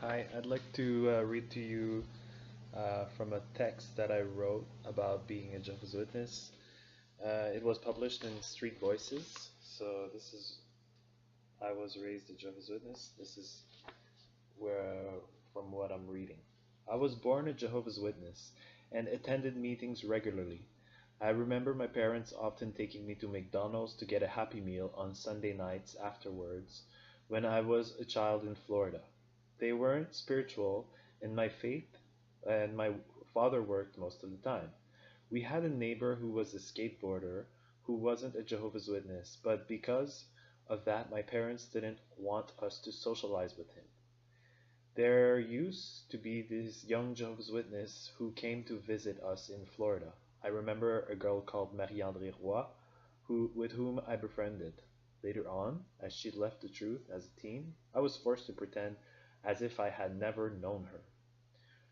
Hi, I'd like to read to you from a text that I wrote about being a Jehovah's Witness. It was published in Street Voices. So this is, I was raised a Jehovah's Witness. This is where, from what I'm reading. I was born a Jehovah's Witness and attended meetings regularly. I remember my parents often taking me to McDonald's to get a Happy Meal on Sunday nights afterwards when I was a child in Florida. They weren't spiritual in my faith, and my father worked most of the time. We had a neighbor who was a skateboarder who wasn't a Jehovah's Witness, but because of that, my parents didn't want us to socialize with him. There used to be this young Jehovah's Witness who came to visit us in Florida. I remember a girl called Marie-André Roy, with whom I befriended. Later on, as she left the truth as a teen, I was forced to pretend as if I had never known her.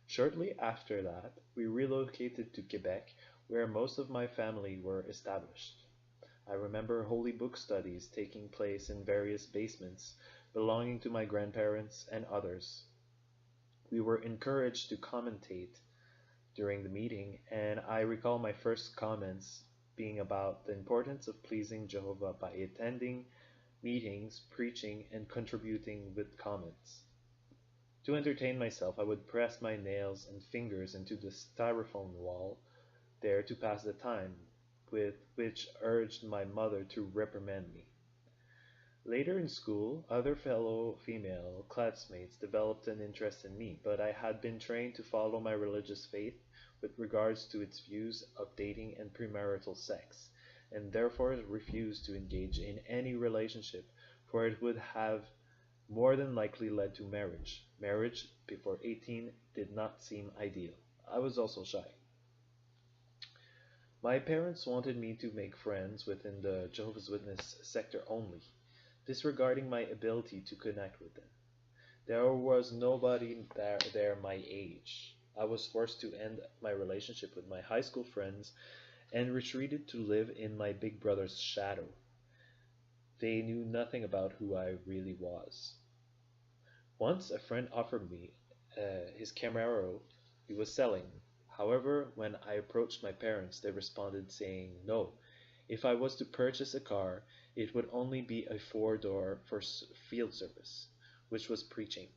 Shortly after that, we relocated to Quebec, where most of my family were established. I remember holy book studies taking place in various basements belonging to my grandparents and others. We were encouraged to commentate during the meeting, and I recall my first comments being about the importance of pleasing Jehovah by attending meetings, preaching, and contributing with comments. To entertain myself, I would press my nails and fingers into the styrofoam wall there to pass the time, with which urged my mother to reprimand me. Later in school, other fellow female classmates developed an interest in me, but I had been trained to follow my religious faith with regards to its views of dating and premarital sex, and therefore refused to engage in any relationship, for it would have more than likely led to marriage. Marriage before 18 did not seem ideal. I was also shy. My parents wanted me to make friends within the Jehovah's Witness sector only, disregarding my ability to connect with them. There was nobody there my age. I was forced to end my relationship with my high school friends and retreated to live in my big brother's shadow. They knew nothing about who I really was. Once a friend offered me his Camaro he was selling. However, when I approached my parents, they responded saying no. If I was to purchase a car, it would only be a four-door for field service, which was preaching.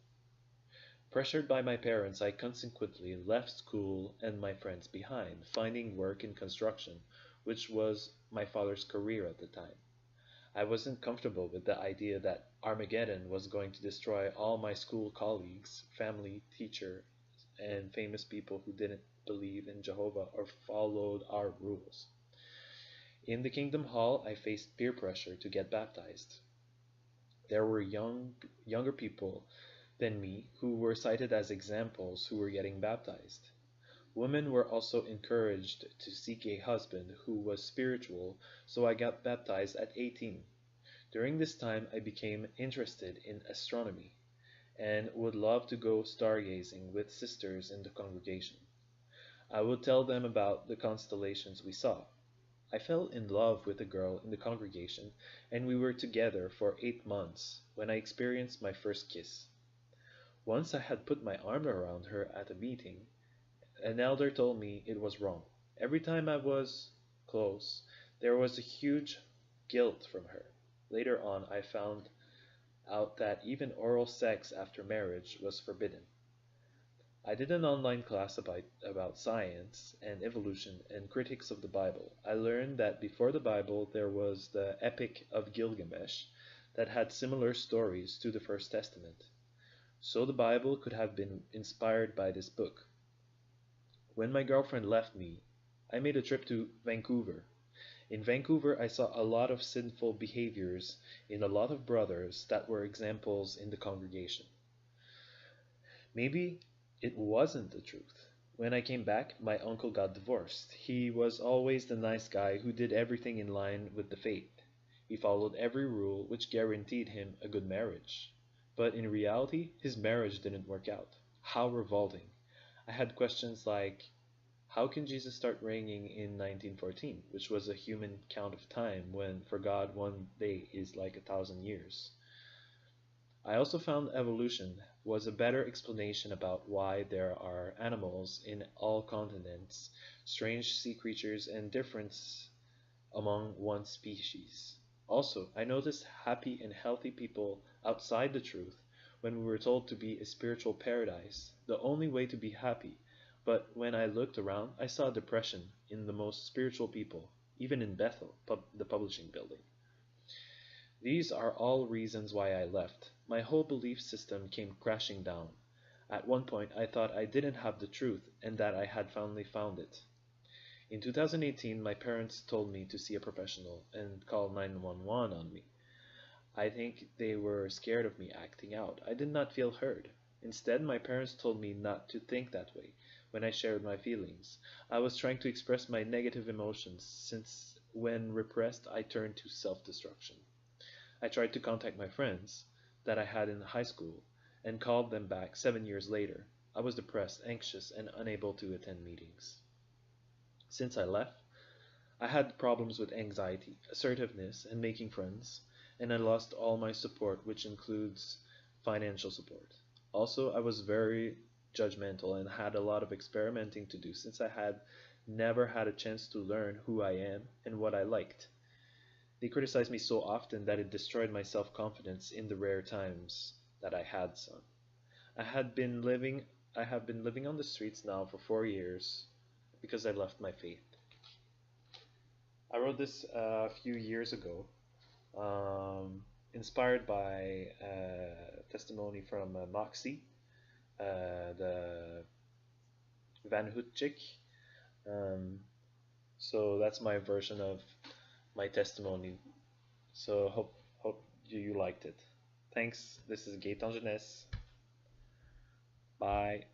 Pressured by my parents, I consequently left school and my friends behind, finding work in construction, which was my father's career at the time. I wasn't comfortable with the idea that Armageddon was going to destroy all my school colleagues, family, teacher, and famous people who didn't believe in Jehovah or followed our rules. In the Kingdom Hall, I faced peer pressure to get baptized. There were younger people than me who were cited as examples who were getting baptized. Women were also encouraged to seek a husband who was spiritual, so I got baptized at 18. During this time, I became interested in astronomy and would love to go stargazing with sisters in the congregation. I would tell them about the constellations we saw. I fell in love with a girl in the congregation, and we were together for 8 months when I experienced my first kiss. Once I had put my arm around her at a meeting. An elder told me it was wrong. Every time I was close, there was a huge guilt from her. Later on, I found out that even oral sex after marriage was forbidden. I did an online class about science and evolution and critics of the Bible. I learned that before the Bible there was the Epic of Gilgamesh that had similar stories to the First Testament. So the Bible could have been inspired by this book. When my girlfriend left me, I made a trip to Vancouver. In Vancouver, I saw a lot of sinful behaviors in a lot of brothers that were examples in the congregation. Maybe it wasn't the truth. When I came back, my uncle got divorced. He was always the nice guy who did everything in line with the faith. He followed every rule which guaranteed him a good marriage. But in reality, his marriage didn't work out. How revolting. I had questions like, how can Jesus start reigning in 1914, which was a human count of time when for God one day is like 1,000 years? I also found evolution was a better explanation about why there are animals in all continents, strange sea creatures, and difference among one species. Also, I noticed happy and healthy people outside the truth when we were told to be a spiritual paradise, the only way to be happy. But when I looked around, I saw depression in the most spiritual people, even in Bethel, the publishing building. These are all reasons why I left. My whole belief system came crashing down. At one point, I thought I didn't have the truth and that I had finally found it. In 2018, my parents told me to see a professional and call 911 on me. I think they were scared of me acting out. I did not feel heard. Instead, my parents told me not to think that way when I shared my feelings. I was trying to express my negative emotions, since when repressed, I turned to self destruction. I tried to contact my friends that I had in high school and called them back 7 years later. I was depressed, anxious, and unable to attend meetings. Since I left, I had problems with anxiety, assertiveness, and making friends, and I lost all my support, which includes financial support. Also, I was very judgmental and had a lot of experimenting to do since I had never had a chance to learn who I am and what I liked. They criticized me so often that it destroyed my self-confidence in the rare times that I had some. I had been living I have been living on the streets now for 4 years because I left my faith. I wrote this a few years ago, inspired by testimony from Moxie, the Van Hoot chick. Um, so that's my version of my testimony. So hope you liked it. Thanks. This is Gaetan Jeunesse. Bye.